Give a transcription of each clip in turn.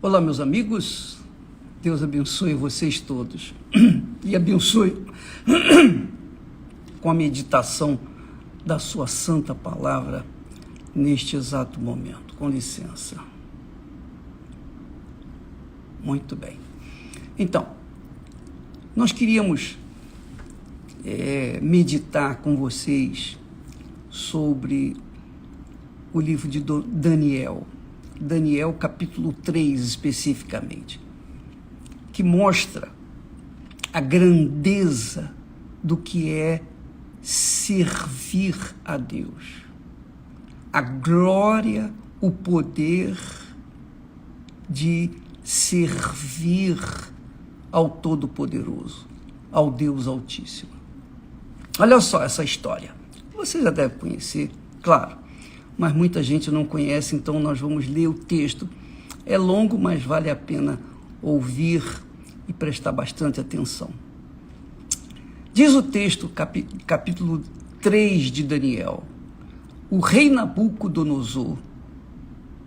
Olá, meus amigos, Deus abençoe vocês todos e abençoe com a meditação da sua santa palavra neste exato momento. Com licença. Muito bem. Então, nós queríamos meditar com vocês sobre o livro de Daniel, capítulo 3 especificamente, que mostra a grandeza do que é servir a Deus, a glória, o poder de servir ao Todo-Poderoso, ao Deus Altíssimo. Olha só essa história, você já deve conhecer, claro, mas muita gente não conhece, então nós vamos ler o texto. É longo, mas vale a pena ouvir e prestar bastante atenção. Diz o texto, capítulo 3 de Daniel: o rei Nabucodonosor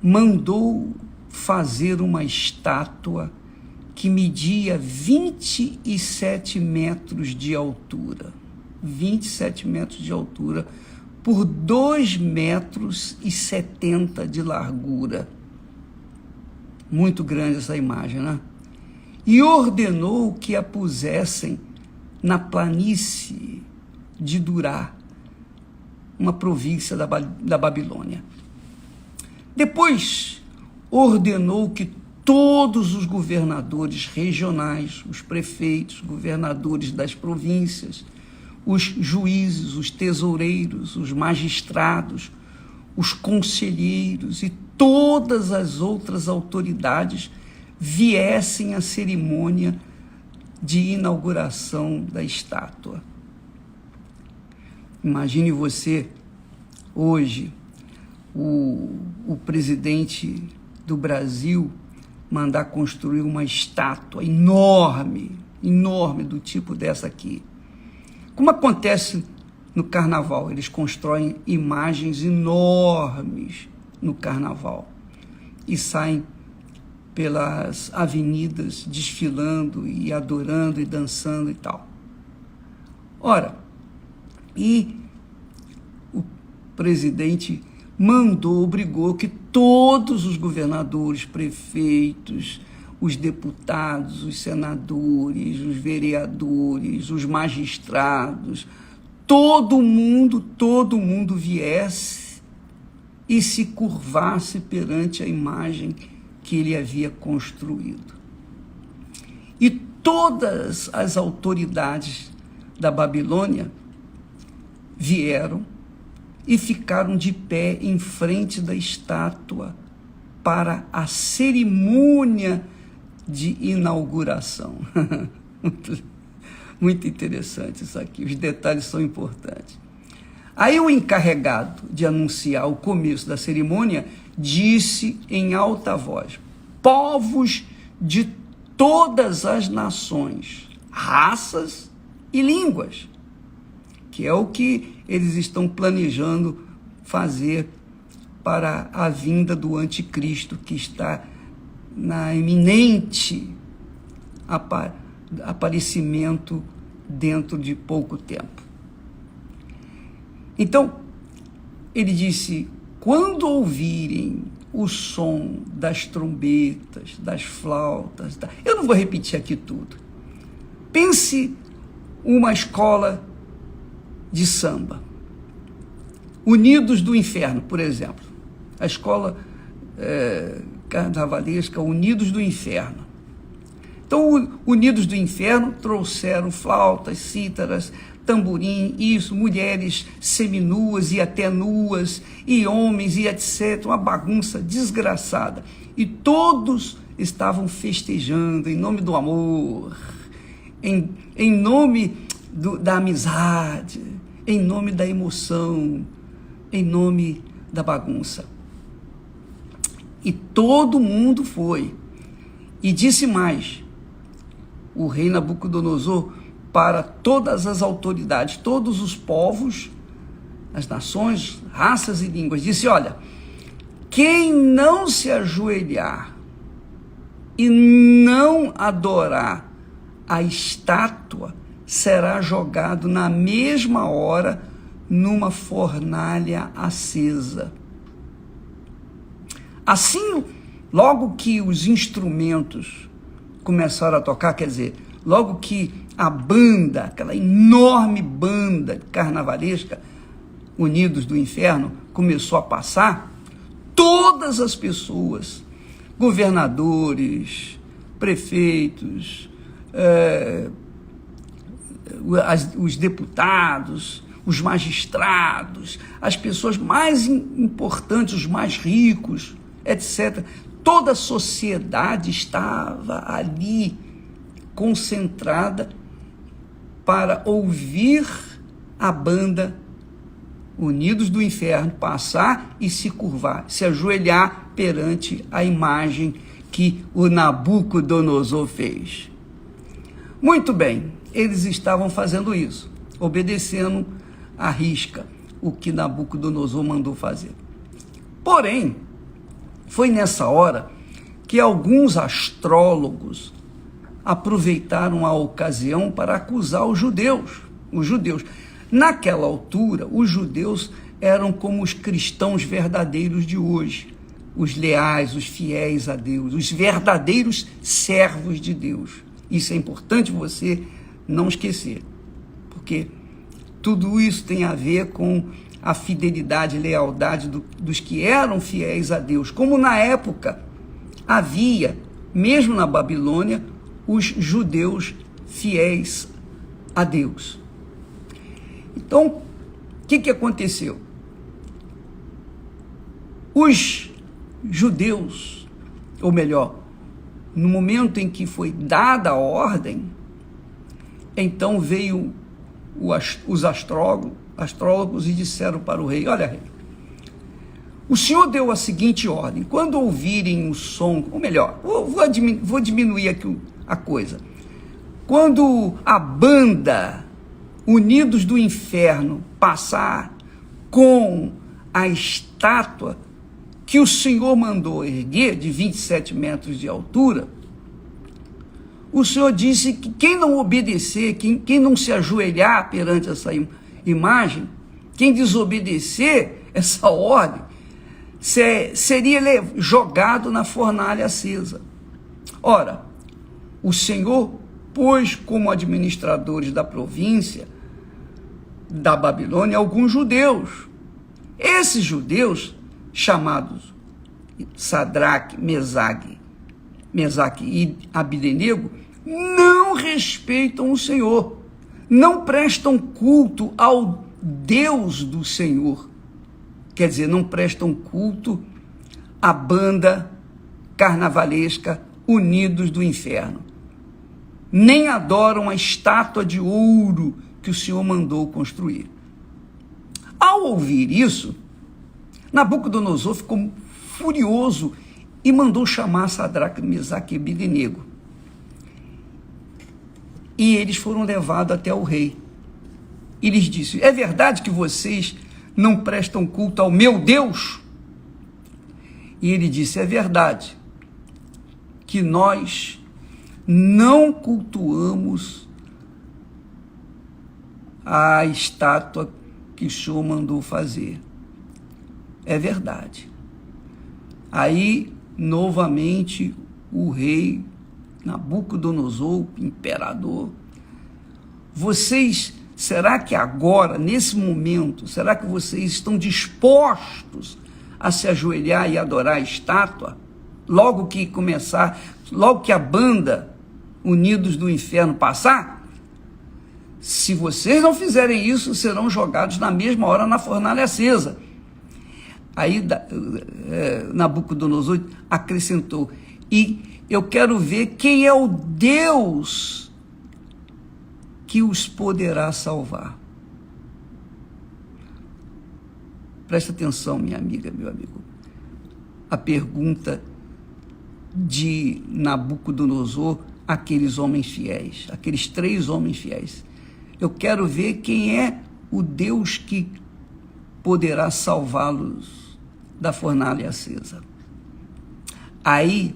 mandou fazer uma estátua que media 27 metros de altura. 27 metros de altura por 2,70 metros de largura. Muito grande essa imagem, né? E ordenou que a pusessem na planície de Durá, uma província da Babilônia. Depois ordenou que todos os governadores regionais, os prefeitos, governadores das províncias, os juízes, os tesoureiros, os magistrados, os conselheiros e todas as outras autoridades viessem à cerimônia de inauguração da estátua. Imagine você, hoje, o presidente do Brasil mandar construir uma estátua enorme do tipo dessa aqui. Como acontece no carnaval, eles constroem imagens enormes no carnaval e saem pelas avenidas desfilando e adorando e dançando e tal. Ora, e o presidente obrigou que todos os governadores, prefeitos, os deputados, os senadores, os vereadores, os magistrados, todo mundo viesse e se curvasse perante a imagem que ele havia construído. E todas as autoridades da Babilônia vieram e ficaram de pé em frente da estátua para a cerimônia de inauguração. Muito interessante isso aqui, os detalhes são importantes. Aí o encarregado de anunciar o começo da cerimônia disse em alta voz: povos de todas as nações, raças e línguas, que é o que eles estão planejando fazer para a vinda do anticristo, que está na iminente aparecimento dentro de pouco tempo. Então, ele disse: quando ouvirem o som das trombetas, das flautas, eu não vou repetir aqui tudo. Pense uma escola de samba, Unidos do Inferno, por exemplo, a escola carnavalesca Unidos do Inferno. Então, Unidos do Inferno trouxeram flautas, cítaras, tamborim, mulheres seminuas e até nuas, e homens e etc., uma bagunça desgraçada. E todos estavam festejando em nome do amor, em nome da amizade, em nome da emoção, em nome da bagunça. E todo mundo foi. E disse mais, o rei Nabucodonosor, para todas as autoridades, todos os povos, as nações, raças e línguas, disse: olha, quem não se ajoelhar e não adorar a estátua, será jogado na mesma hora numa fornalha acesa. Assim, logo que os instrumentos começaram a tocar, quer dizer, logo que a banda, aquela enorme banda carnavalesca, Unidos do Inferno, começou a passar, todas as pessoas, governadores, prefeitos, os deputados, os magistrados, as pessoas mais importantes, os mais ricos, etc. Toda a sociedade estava ali concentrada para ouvir a banda Unidos do Inferno passar e se curvar, se ajoelhar perante a imagem que o Nabucodonosor fez. Muito bem, eles estavam fazendo isso, obedecendo à risca o que Nabucodonosor mandou fazer. Porém, foi nessa hora que alguns astrólogos aproveitaram a ocasião para acusar os judeus. Naquela altura, os judeus eram como os cristãos verdadeiros de hoje, os leais, os fiéis a Deus, os verdadeiros servos de Deus. Isso é importante você não esquecer, porque tudo isso tem a ver com a fidelidade e lealdade dos que eram fiéis a Deus. Como na época havia, mesmo na Babilônia, os judeus fiéis a Deus. Então, o que aconteceu? Os judeus, ou melhor, no momento em que foi dada a ordem, então veio os astrólogos e disseram para o rei: olha, rei, o senhor deu a seguinte ordem: quando ouvirem o som, ou melhor, vou diminuir aqui a coisa, quando a banda Unidos do Inferno passar com a estátua que o Senhor mandou erguer, de 27 metros de altura, o Senhor disse que quem não obedecer, quem não se ajoelhar perante essa imagem, quem desobedecer essa ordem, seria jogado na fornalha acesa. Ora, o Senhor pôs como administradores da província da Babilônia alguns judeus. Esses judeus, chamados Sadraque, Mesaque e Abdenego, não respeitam o Senhor, não prestam culto ao Deus do Senhor. Quer dizer, não prestam culto à banda carnavalesca Unidos do Inferno. Nem adoram a estátua de ouro que o Senhor mandou construir. Ao ouvir isso, Nabucodonosor ficou furioso e mandou chamar Sadraque, Mesaque e Abdenego. E eles foram levados até o rei. E lhes disse: é verdade que vocês não prestam culto ao meu Deus? E ele disse: é verdade que nós não cultuamos a estátua que o Senhor mandou fazer. É verdade. Aí, novamente, o rei Nabucodonosor, imperador, será que agora, nesse momento, será que vocês estão dispostos a se ajoelhar e adorar a estátua? Logo que a banda Unidos do Inferno passar? Se vocês não fizerem isso, serão jogados na mesma hora na fornalha acesa. Aí Nabucodonosor acrescentou: e eu quero ver quem é o Deus que os poderá salvar. Presta atenção, minha amiga, meu amigo. A pergunta de Nabucodonosor àqueles homens fiéis, aqueles 3 homens fiéis. Eu quero ver quem é o Deus que poderá salvá-los da fornalha acesa. Aí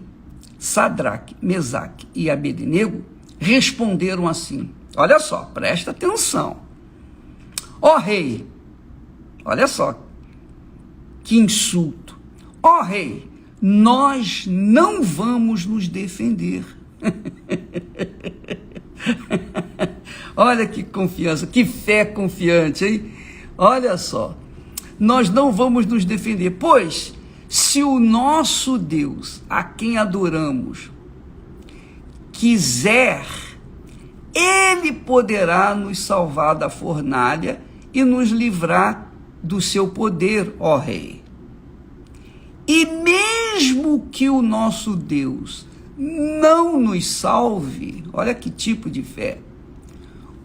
Sadraque, Mesaque e Abednego responderam assim, olha só, presta atenção, ó rei, olha só, que insulto, ó rei, nós não vamos nos defender. Olha que confiança, que fé confiante, hein? Olha só, nós não vamos nos defender, pois se o nosso Deus, a quem adoramos, quiser, ele poderá nos salvar da fornalha e nos livrar do seu poder, ó rei. E mesmo que o nosso Deus não nos salve, olha que tipo de fé,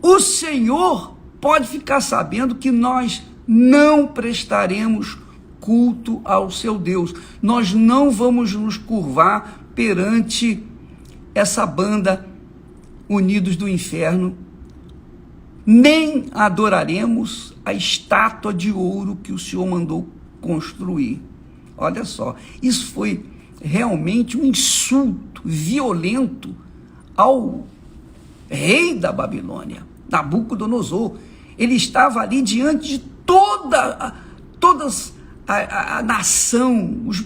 o Senhor pode ficar sabendo que nós não prestaremos culto ao seu Deus. Nós não vamos nos curvar perante essa banda Unidos do Inferno, nem adoraremos a estátua de ouro que o Senhor mandou construir. Olha só, isso foi realmente um insulto violento ao rei da Babilônia, Nabucodonosor. Ele estava ali diante de toda a nação, os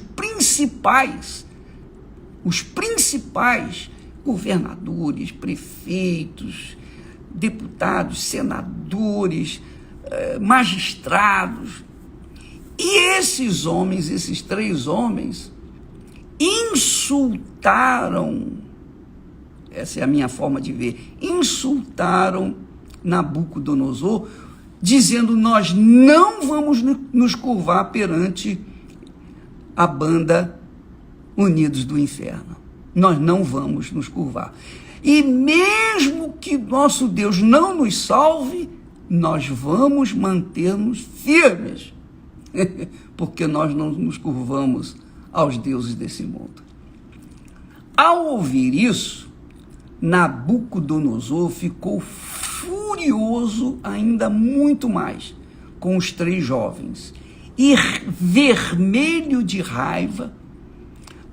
principais governadores, prefeitos, deputados, senadores, magistrados. E esses homens, esses 3 homens, insultaram, essa é a minha forma de ver, insultaram Nabucodonosor, dizendo, nós não vamos nos curvar perante a banda Unidos do Inferno. Nós não vamos nos curvar. E mesmo que nosso Deus não nos salve, nós vamos manter-nos firmes, porque nós não nos curvamos aos deuses desse mundo. Ao ouvir isso, Nabucodonosor ficou furioso ainda muito mais com os 3 jovens e, vermelho de raiva,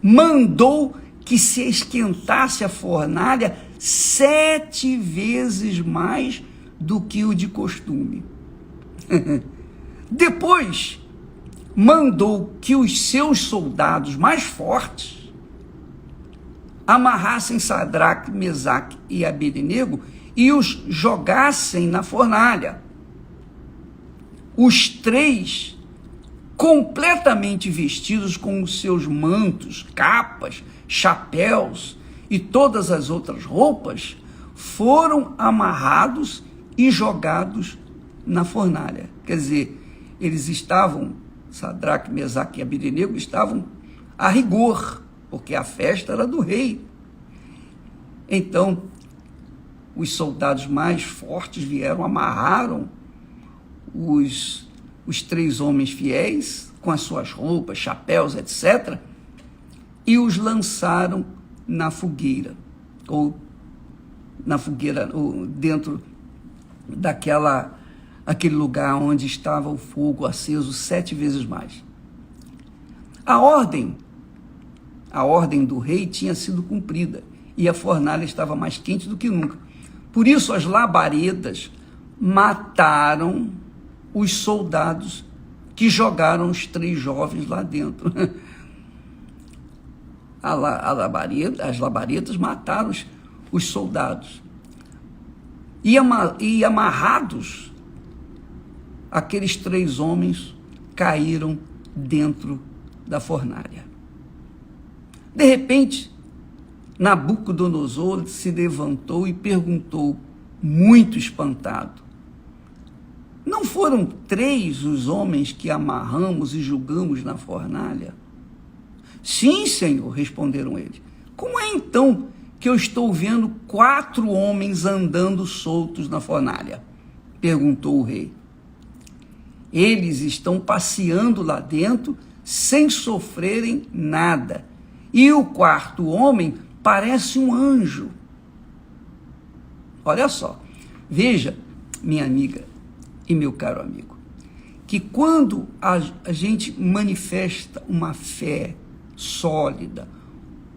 mandou que se esquentasse a fornalha 7 vezes mais do que o de costume. Depois, mandou que os seus soldados mais fortes amarrassem Sadraque, Mesaque e Abednego e os jogassem na fornalha. Os 3, completamente vestidos com os seus mantos, capas, chapéus e todas as outras roupas, foram amarrados e jogados na fornalha. Quer dizer, eles estavam, Sadraque, Mesaque e Abednego estavam a rigor, porque a festa era do rei. Então, os soldados mais fortes vieram, amarraram os 3 homens fiéis, com as suas roupas, chapéus, etc., e os lançaram na fogueira, ou dentro aquele lugar onde estava o fogo aceso 7 vezes mais. A ordem do rei tinha sido cumprida, e a fornalha estava mais quente do que nunca. Por isso as labaredas mataram os soldados que jogaram os 3 jovens lá dentro. As labaredas mataram os soldados. E amarrados, aqueles 3 homens caíram dentro da fornalha. De repente, Nabucodonosor se levantou e perguntou, muito espantado, não foram 3 os homens que amarramos e julgamos na fornalha? Sim, Senhor, responderam eles. Como é então que eu estou vendo 4 homens andando soltos na fornalha? Perguntou o rei. Eles estão passeando lá dentro sem sofrerem nada. E o 4º homem parece um anjo. Olha só, veja, minha amiga e meu caro amigo, que quando a gente manifesta uma fé sólida,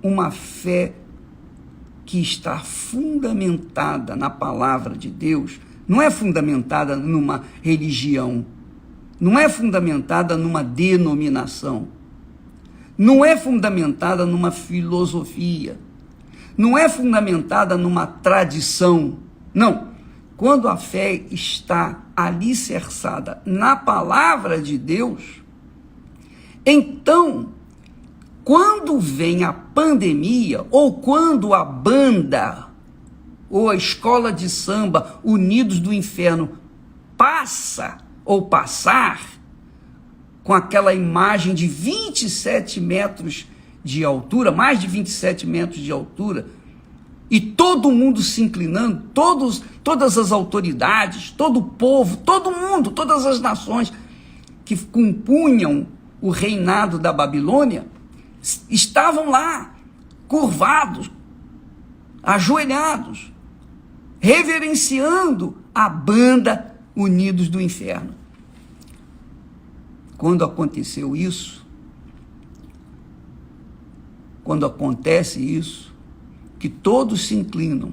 uma fé que está fundamentada na palavra de Deus, não é fundamentada numa religião, não é fundamentada numa denominação, não é fundamentada numa filosofia, não é fundamentada numa tradição, não. Quando a fé está alicerçada na palavra de Deus, então, quando vem a pandemia, ou quando a banda, ou a escola de samba Unidos do Inferno passa, ou passar, com aquela imagem de 27 metros de altura, mais de 27 metros de altura, e todo mundo se inclinando, todas as autoridades, todo o povo, todo mundo, todas as nações que compunham o reinado da Babilônia, estavam lá, curvados, ajoelhados, reverenciando a banda Unidos do Inferno. Quando aconteceu isso, quando acontece isso, que todos se inclinam,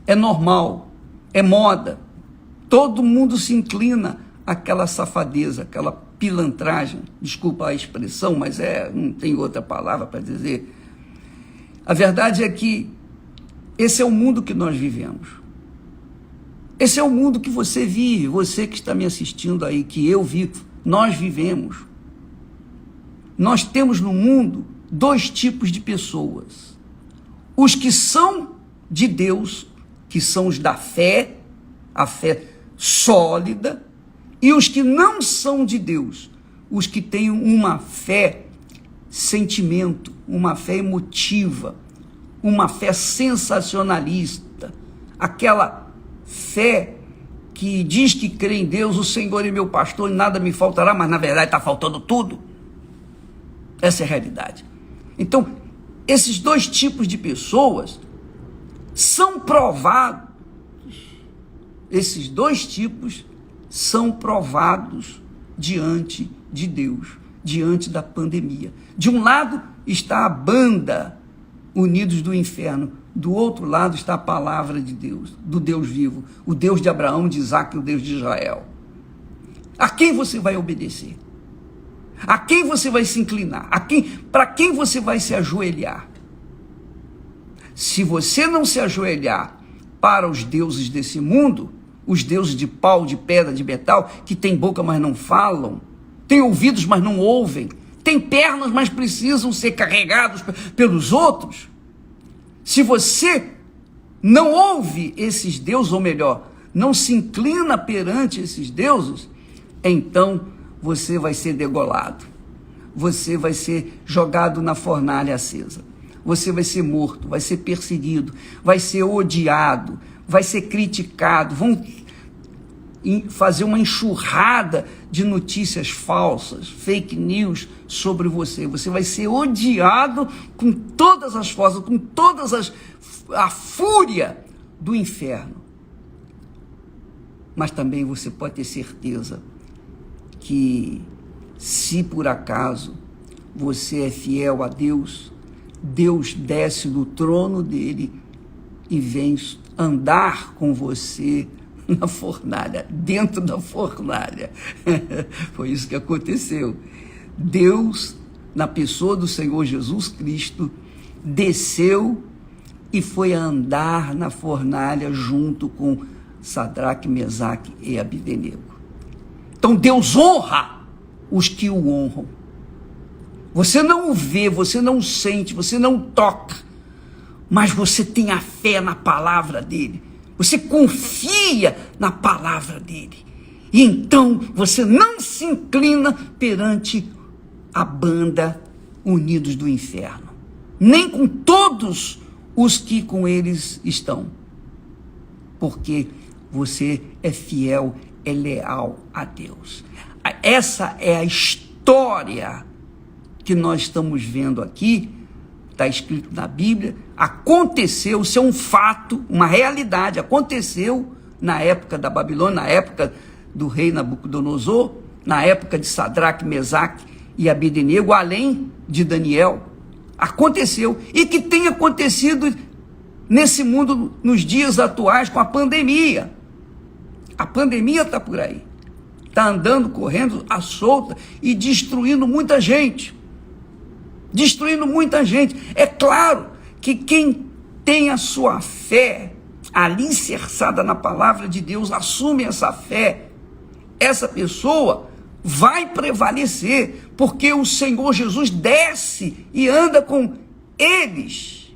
é normal, é moda, todo mundo se inclina àquela safadeza, aquela pilantragem, desculpa a expressão, mas não tem outra palavra para dizer. A verdade é que esse é o mundo que nós vivemos. Esse é o mundo que você vive, você que está me assistindo aí, que eu vivo, nós vivemos. Nós temos no mundo dois tipos de pessoas. Os que são de Deus, que são os da fé, a fé sólida, e os que não são de Deus, os que têm uma fé sentimento, uma fé emotiva, uma fé sensacionalista, aquela fé que diz que crê em Deus, o Senhor é meu pastor e nada me faltará, mas na verdade está faltando tudo. Essa é a realidade. Então, esses dois tipos de pessoas são provados, esses dois tipos são provados diante de Deus, diante da pandemia. De um lado está a banda Unidos do Inferno, do outro lado está a palavra de Deus, do Deus vivo, o Deus de Abraão, de Isaac e o Deus de Israel. A quem você vai obedecer? A quem você vai se inclinar? Para quem você vai se ajoelhar? Se você não se ajoelhar para os deuses desse mundo, os deuses de pau, de pedra, de metal, que têm boca, mas não falam, têm ouvidos, mas não ouvem, têm pernas, mas precisam ser carregados pelos outros. Se você não ouve esses deuses, ou melhor, não se inclina perante esses deuses, então você vai ser degolado, você vai ser jogado na fornalha acesa, você vai ser morto, vai ser perseguido, vai ser odiado, vai ser criticado, vão fazer uma enxurrada de notícias falsas, fake news sobre você. Você vai ser odiado com todas as forças, com a fúria do inferno. Mas também você pode ter certeza que, se por acaso você é fiel a Deus, Deus desce do trono dele e vem andar com você na fornalha, dentro da fornalha. Foi isso que aconteceu. Deus, na pessoa do Senhor Jesus Cristo, desceu e foi andar na fornalha junto com Sadraque, Mesaque e Abdenego. Então Deus honra os que o honram. Você não o vê, você não o sente, você não o toca, mas você tem a fé na palavra dele. Você confia na palavra dele. E então você não se inclina perante a banda Unidos do Inferno, nem com todos os que com eles estão, porque você é fiel, é leal a Deus. Essa é a história que nós estamos vendo aqui, está escrito na Bíblia, aconteceu, isso é um fato, uma realidade, aconteceu na época da Babilônia, na época do rei Nabucodonosor, na época de Sadraque, Mesaque e Abdenego, além de Daniel, aconteceu e que tem acontecido nesse mundo nos dias atuais com a pandemia. A pandemia está por aí, está andando, correndo à solta e destruindo muita gente. Destruindo muita gente. É claro que quem tem a sua fé alicerçada na palavra de Deus, assume essa fé, essa pessoa vai prevalecer, porque o Senhor Jesus desce e anda com eles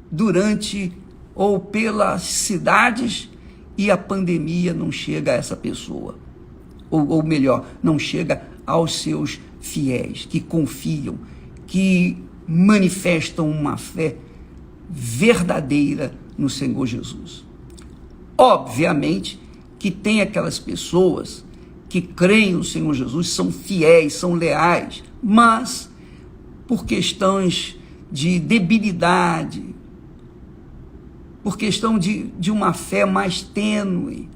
durante ou pelas cidades, e a pandemia não chega a essa pessoa, ou melhor, não chega aos seus fiéis, que confiam, que manifestam uma fé verdadeira no Senhor Jesus. Obviamente que tem aquelas pessoas que creem no Senhor Jesus, são fiéis, são leais, mas por questões de debilidade, por questão de uma fé mais tênue,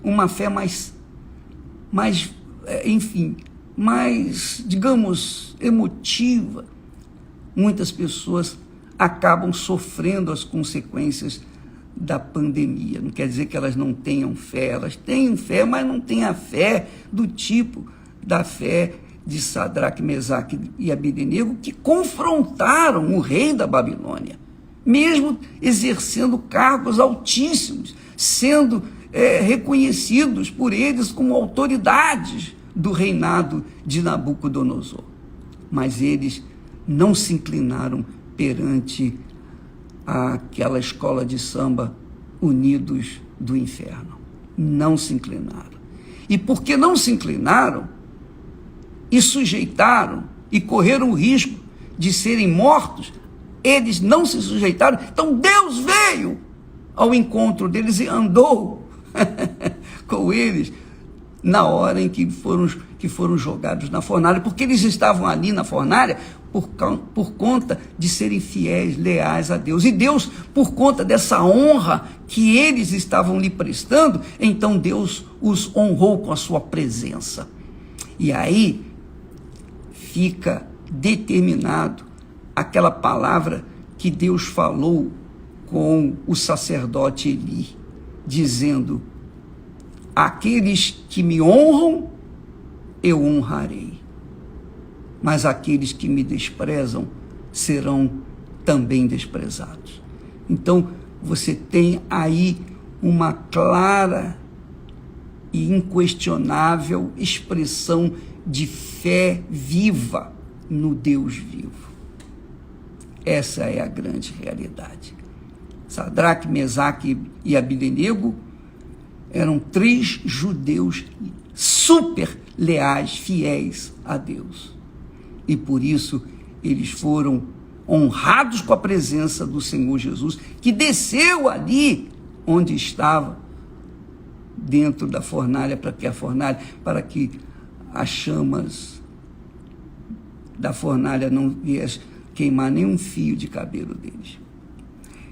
uma fé mais, digamos, emotiva, muitas pessoas acabam sofrendo as consequências da pandemia. Não quer dizer que elas não tenham fé, elas têm fé, mas não têm a fé do tipo da fé de Sadraque, Mesaque e Abednego, que confrontaram o rei da Babilônia, mesmo exercendo cargos altíssimos, sendo reconhecidos por eles como autoridades do reinado de Nabucodonosor. Mas eles não se inclinaram perante aquela escola de samba Unidos do Inferno. Não se inclinaram. E porque não se inclinaram e sujeitaram e correram o risco de serem mortos, eles não se sujeitaram. Então Deus veio ao encontro deles e andou com eles na hora em que foram jogados na fornalha, porque eles estavam ali na fornalha por conta de serem fiéis, leais a Deus. E Deus, por conta dessa honra que eles estavam lhe prestando, então Deus os honrou com a sua presença. E aí fica determinado aquela palavra que Deus falou com o sacerdote Eli, dizendo: aqueles que me honram, eu honrarei, mas aqueles que me desprezam serão também desprezados. Então, você tem aí uma clara e inquestionável expressão de fé viva no Deus vivo. Essa é a grande realidade. Sadraque, Mesaque e Abednego eram 3 judeus super leais, fiéis a Deus. E por isso eles foram honrados com a presença do Senhor Jesus, que desceu ali onde estava, dentro da fornalha, para que as chamas da fornalha não viessem queimar nenhum fio de cabelo deles.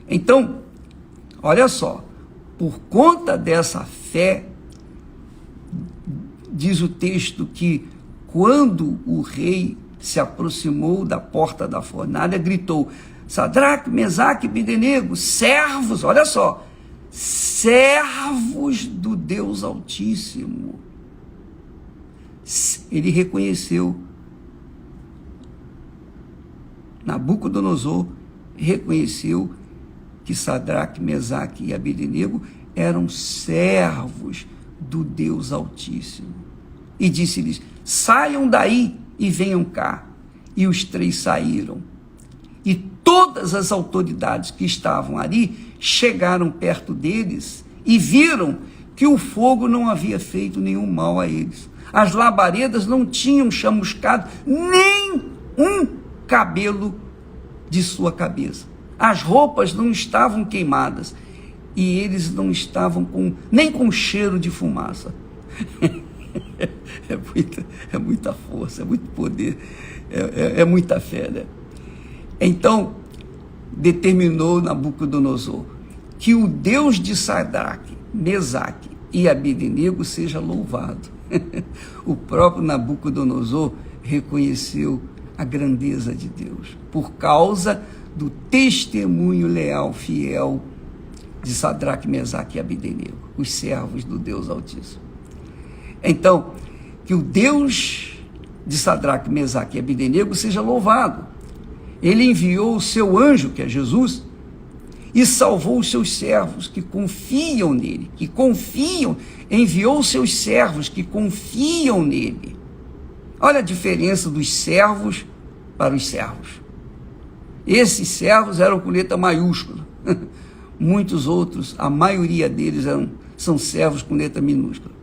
Então, olha só, por conta dessa fé, diz o texto que quando o rei se aproximou da porta da fornalha, gritou: Sadraque, Mesaque e Abednego, servos, olha só, servos do Deus Altíssimo. Ele reconheceu, Nabucodonosor reconheceu que Sadraque, Mesaque e Abednego eram servos do Deus Altíssimo. E disse-lhes: saiam daí e venham cá. E os 3 saíram. E todas as autoridades que estavam ali chegaram perto deles e viram que o fogo não havia feito nenhum mal a eles. As labaredas não tinham chamuscado nem um cabelo de sua cabeça. As roupas não estavam queimadas e eles não estavam nem com cheiro de fumaça. É muita força, é muito poder, é muita fé, né? Então, determinou Nabucodonosor que o Deus de Sadraque, Mesaque e Abednego seja louvado. O próprio Nabucodonosor reconheceu a grandeza de Deus, por causa do testemunho leal, fiel de Sadraque, Mesaque e Abdenego, os servos do Deus Altíssimo. Então, que o Deus de Sadraque, Mesaque e Abdenego seja louvado. Ele enviou o seu anjo, que é Jesus, e salvou os seus servos que confiam nele, enviou os seus servos que confiam nele. Olha a diferença dos servos para os servos. Esses servos eram com letra maiúscula. Muitos outros, a maioria deles são servos com letra minúscula.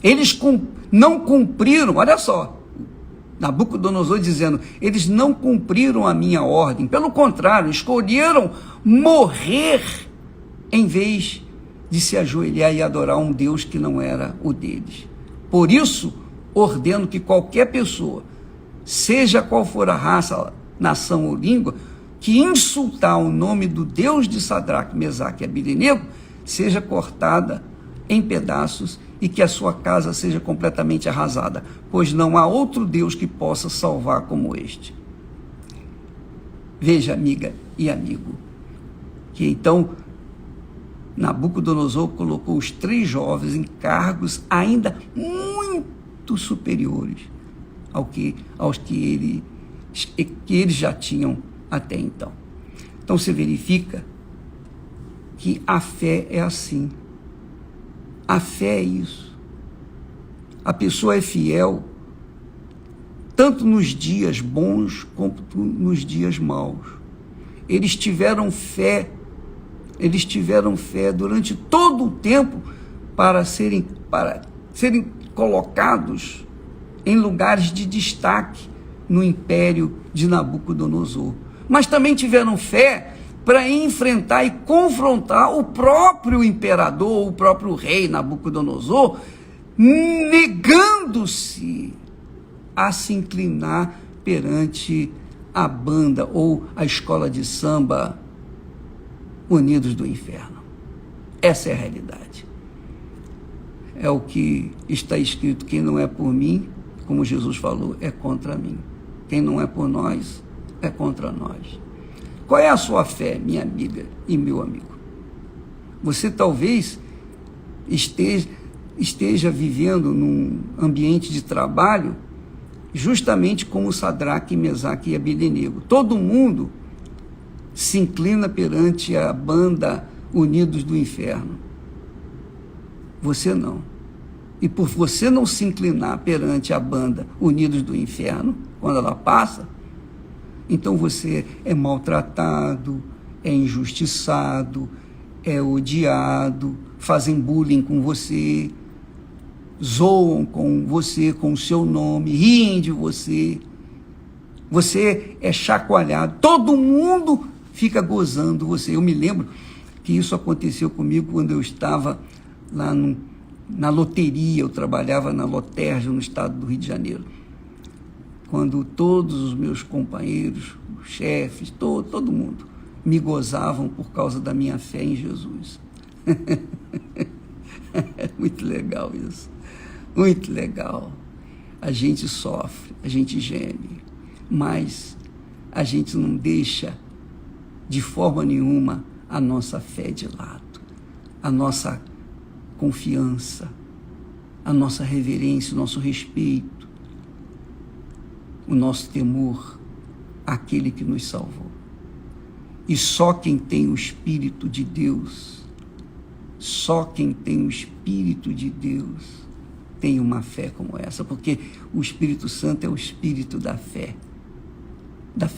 Eles não cumpriram, olha só, Nabucodonosor dizendo, eles não cumpriram a minha ordem, pelo contrário, escolheram morrer em vez de se ajoelhar e adorar um Deus que não era o deles. Por isso, ordeno que qualquer pessoa, seja qual for a raça, nação ou língua, que insultar o nome do Deus de Sadraque, Mesaque e Abdenego, seja cortada em pedaços e que a sua casa seja completamente arrasada, pois não há outro Deus que possa salvar como este. Veja, amiga e amigo, que então Nabucodonosor colocou os 3 jovens em cargos ainda muito superiores aos que eles já tinham até então. Então se verifica que a fé é assim. A fé é isso. A pessoa é fiel tanto nos dias bons quanto nos dias maus. Eles tiveram fé durante todo o tempo para serem colocados em lugares de destaque no império de Nabucodonosor. Mas também tiveram fé para enfrentar e confrontar o próprio imperador, o próprio rei Nabucodonosor, negando-se a se inclinar perante a banda ou a escola de samba Unidos do Inferno. Essa é a realidade. É o que está escrito: quem não é por mim, como Jesus falou, é contra mim. Quem não é por nós, é contra nós. Qual é a sua fé, minha amiga e meu amigo? Você talvez esteja vivendo num ambiente de trabalho justamente como Sadraque, Mesaque e Abdenego. Todo mundo se inclina perante a banda Unidos do Inferno. Você não. E por você não se inclinar perante a banda Unidos do Inferno, quando ela passa, então você é maltratado, é injustiçado, é odiado, fazem bullying com você, zoam com você, com o seu nome, riem de você, você é chacoalhado, todo mundo fica gozando você. Eu me lembro que isso aconteceu comigo quando eu estava lá na loteria, eu trabalhava na Lotérgio, no estado do Rio de Janeiro, quando todos os meus companheiros, os chefes, todo mundo me gozavam por causa da minha fé em Jesus. É muito legal isso, muito legal. A gente sofre, a gente geme, mas a gente não deixa de forma nenhuma a nossa fé de lado, a nossa confiança, a nossa reverência, o nosso respeito, o nosso temor àquele que nos salvou. E só quem tem o Espírito de Deus, só quem tem o Espírito de Deus tem uma fé como essa, porque o Espírito Santo é o Espírito da fé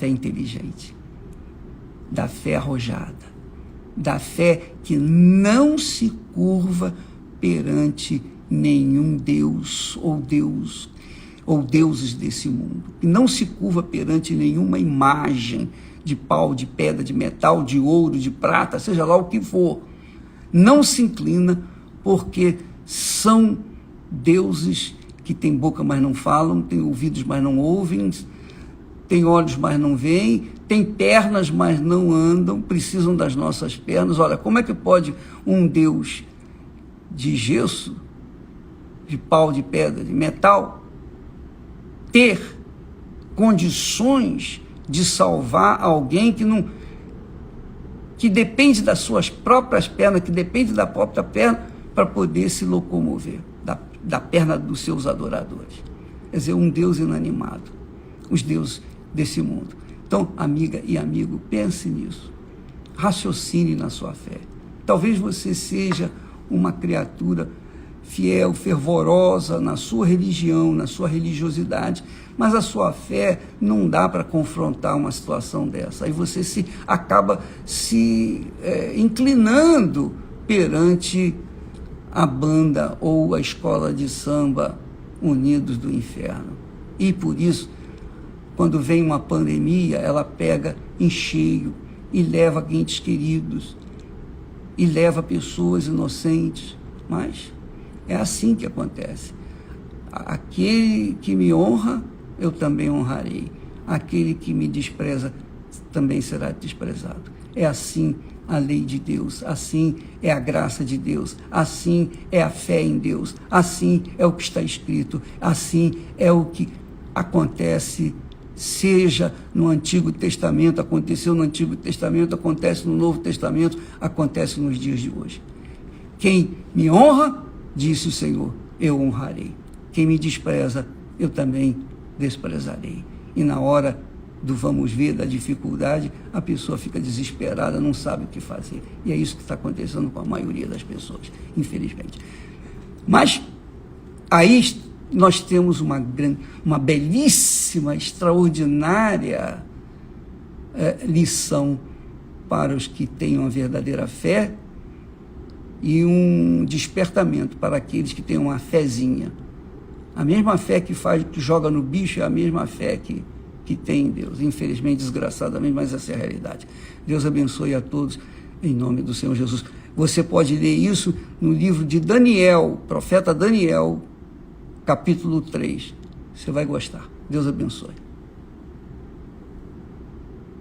inteligente, da fé arrojada, da fé que não se curva perante nenhum Deus ou deuses desse mundo, que não se curva perante nenhuma imagem de pau, de pedra, de metal, de ouro, de prata, seja lá o que for. Não se inclina, porque são deuses que têm boca, mas não falam, têm ouvidos, mas não ouvem, têm olhos, mas não veem, têm pernas, mas não andam, precisam das nossas pernas. Olha, como é que pode um Deus de gesso, de pau, de pedra, de metal, ter condições de salvar alguém que depende das suas próprias pernas, que depende da própria perna para poder se locomover, da perna dos seus adoradores. Quer dizer, um Deus inanimado, os deuses desse mundo. Então, amiga e amigo, pense nisso, raciocine na sua fé. Talvez você seja uma criatura fiel, fervorosa na sua religião, na sua religiosidade, mas a sua fé não dá para confrontar uma situação dessa. Aí você acaba se inclinando perante a banda ou a escola de samba Unidos do Inferno. E por isso, quando vem uma pandemia, ela pega em cheio e leva entes queridos, e leva pessoas inocentes. Mas é assim que acontece. Aquele que me honra, eu também honrarei. Aquele que me despreza, também será desprezado. É assim a lei de Deus, assim é a graça de Deus, assim é a fé em Deus, assim é o que está escrito, assim é o que acontece, seja no Antigo Testamento, aconteceu no Antigo Testamento, acontece no Novo Testamento, acontece nos dias de hoje. Quem me honra, disse o Senhor, eu honrarei. Quem me despreza, eu também desprezarei. E na hora do vamos ver, da dificuldade, a pessoa fica desesperada, não sabe o que fazer. E é isso que está acontecendo com a maioria das pessoas, infelizmente. Mas aí nós temos uma belíssima, extraordinária lição para os que têm uma verdadeira fé e um despertamento para aqueles que têm uma fezinha. A mesma fé que joga no bicho é a mesma fé que tem em Deus. Infelizmente, desgraçadamente, mas essa é a realidade. Deus abençoe a todos, em nome do Senhor Jesus. Você pode ler isso no livro de Daniel, profeta Daniel, capítulo 3. Você vai gostar. Deus abençoe.